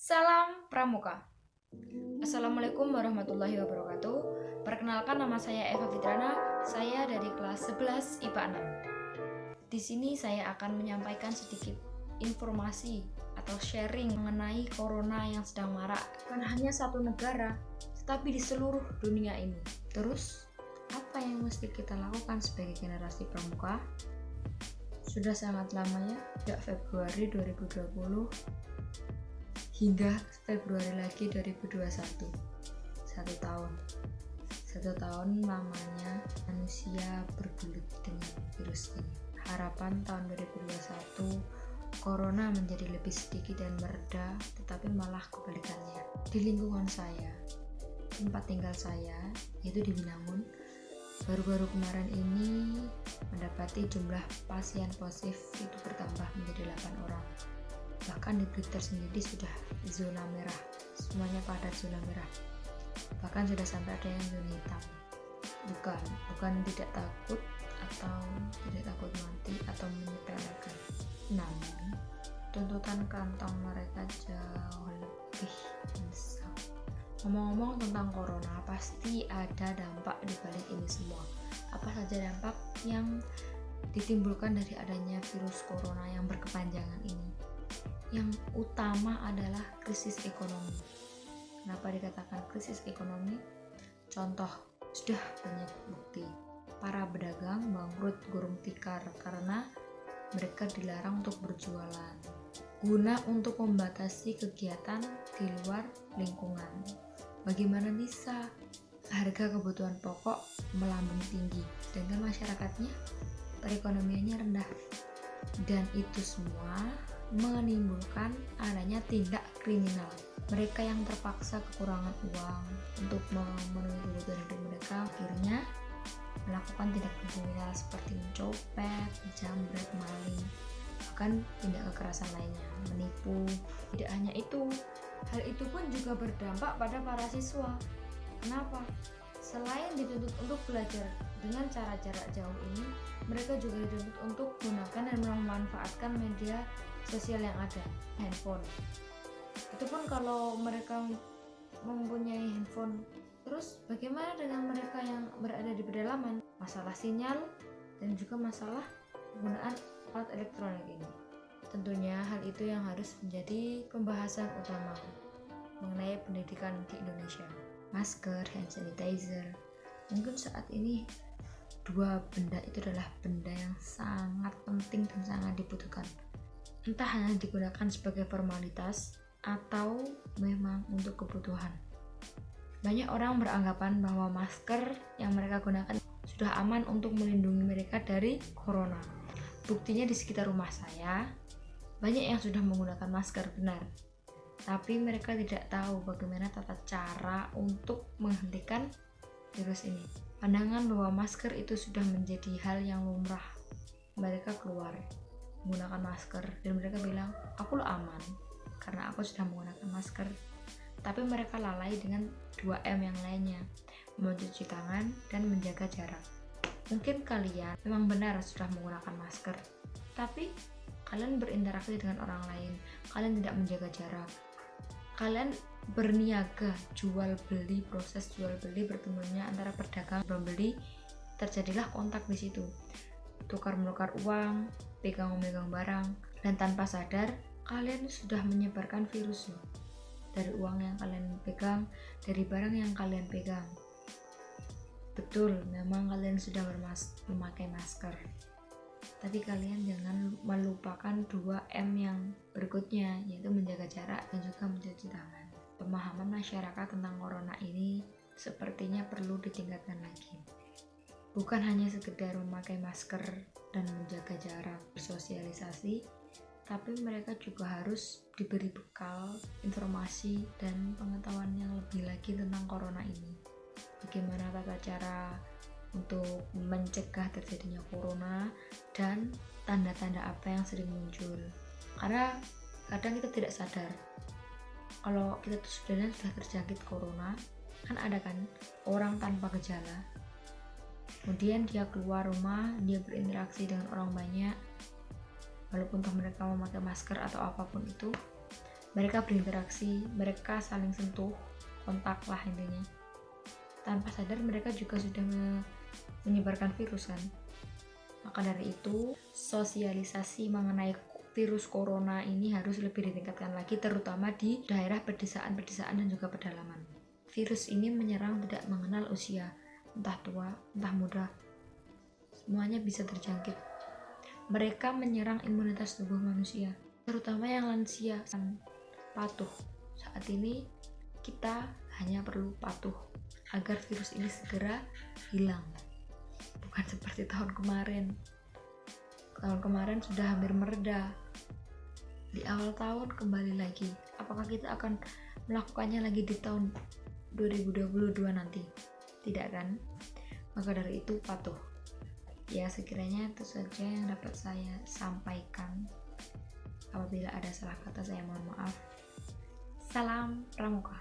Salam Pramuka. Assalamualaikum warahmatullahi wabarakatuh. Perkenalkan, nama saya Eva Fitrana. Saya dari kelas 11 IPA 6. Di sini saya akan menyampaikan sedikit informasi atau sharing mengenai corona yang sedang marak. Bukan hanya satu negara, tetapi di seluruh dunia ini. Terus, apa yang mesti kita lakukan sebagai generasi pramuka? Sudah sangat lama ya, sejak Februari 2020 hingga Februari lagi 2021. Satu tahun lamanya manusia bergulut dengan virus ini. Harapan tahun 2021 corona menjadi lebih sedikit dan mereda, tetapi malah kebalikannya. Di lingkungan saya, tempat tinggal saya, yaitu di Binangun, baru-baru kemarin ini mendapati jumlah pasien positif itu bertambah menjadi 8 orang. Bahkan di Blitar sendiri sudah zona merah, semuanya pada zona merah. Bahkan sudah sampai ada yang zona hitam. Bukan tidak takut atau tidak takut mati atau menyepelekan. Namun tuntutan kantong mereka jauh lebih besar. Ngomong-ngomong tentang corona, pasti ada dampak di balik ini semua. Apa saja dampak yang ditimbulkan dari adanya virus corona yang berkepanjangan ini? Yang utama adalah krisis ekonomi. Kenapa dikatakan krisis ekonomi? Contoh, sudah banyak bukti. Para pedagang bangkrut gulung tikar karena mereka dilarang untuk berjualan, guna untuk membatasi kegiatan di luar lingkungan. Bagaimana bisa harga kebutuhan pokok melambung tinggi, sedangkan masyarakatnya perekonomiannya rendah? Dan itu semua menimbulkan adanya tindak kriminal. Mereka yang terpaksa kekurangan uang untuk memenuhi kebutuhan hidup mereka akhirnya melakukan tindak kriminal seperti mencopet, menjamret, maling, bahkan tindak kekerasan lainnya, menipu. Tidak hanya itu, hal itu pun juga berdampak pada para siswa. Kenapa? Selain dituntut untuk belajar dengan cara jarak jauh ini, mereka juga dituntut untuk menggunakan dan memanfaatkan media sosial yang ada, handphone. Itu pun kalau mereka mempunyai handphone. Terus bagaimana dengan mereka yang berada di pedalaman? Masalah sinyal dan juga masalah penggunaan alat elektronik ini. Tentunya hal itu yang harus menjadi pembahasan utama mengenai pendidikan di Indonesia. Masker, hand sanitizer. Mungkin saat ini dua benda itu adalah benda yang sangat penting dan sangat dibutuhkan. Entah hanya digunakan sebagai formalitas atau memang untuk kebutuhan. Banyak orang beranggapan bahwa masker yang mereka gunakan sudah aman untuk melindungi mereka dari corona. Buktinya di sekitar rumah saya, banyak yang sudah menggunakan masker, benar. Tapi mereka tidak tahu bagaimana tata cara untuk menghentikan virus ini. Pandangan bahwa masker itu sudah menjadi hal yang lumrah. Mereka keluar menggunakan masker dan mereka bilang, aku lo aman karena aku sudah menggunakan masker. Tapi mereka lalai dengan 2M yang lainnya, mencuci tangan dan menjaga jarak. Mungkin kalian memang benar sudah menggunakan masker, tapi kalian berinteraksi dengan orang lain, kalian tidak menjaga jarak. Kalian berniaga, jual beli, proses jual beli bertemunya antara pedagang dan pembeli, terjadilah kontak di situ. Tukar menukar uang, pegang memegang barang, dan tanpa sadar kalian sudah menyebarkan virusnya. Dari uang yang kalian pegang, dari barang yang kalian pegang. Betul, memang kalian sudah memakai masker. Tapi kalian jangan melupakan 2M yang berikutnya, yaitu menjaga jarak dan juga mencuci tangan. Pemahaman masyarakat tentang corona ini sepertinya perlu ditingkatkan lagi. Bukan hanya sekedar memakai masker dan menjaga jarak, bersosialisasi, tapi mereka juga harus diberi bekal, informasi, dan pengetahuan yang lebih lagi tentang corona ini. Bagaimana tata cara untuk mencegah terjadinya corona dan tanda-tanda apa yang sering muncul. Karena kadang kita tidak sadar kalau kita sudah terjangkit corona, kan ada kan orang tanpa gejala. Kemudian dia keluar rumah, dia berinteraksi dengan orang banyak, walaupun mereka memakai masker atau apapun itu, Mereka berinteraksi, mereka saling sentuh, kontak lah intinya. Tanpa sadar mereka juga sudah menyebarkan virus kan. Maka dari itu, sosialisasi mengenai virus corona ini harus lebih ditingkatkan lagi, terutama di daerah pedesaan-pedesaan dan juga pedalaman. Virus ini menyerang tidak mengenal usia, entah tua, entah muda, semuanya bisa terjangkit. Mereka menyerang imunitas tubuh manusia, terutama yang lansia. Patuh. Saat ini kita hanya perlu patuh agar virus ini segera hilang. Bukan seperti tahun kemarin. Tahun kemarin sudah hampir mereda. Di awal tahun kembali lagi. Apakah kita akan melakukannya lagi di tahun 2022 nanti? Tidak kan? Maka dari itu patuh. Ya, sekiranya itu saja yang dapat saya sampaikan. Apabila ada salah kata saya mohon maaf. Salam Pramuka.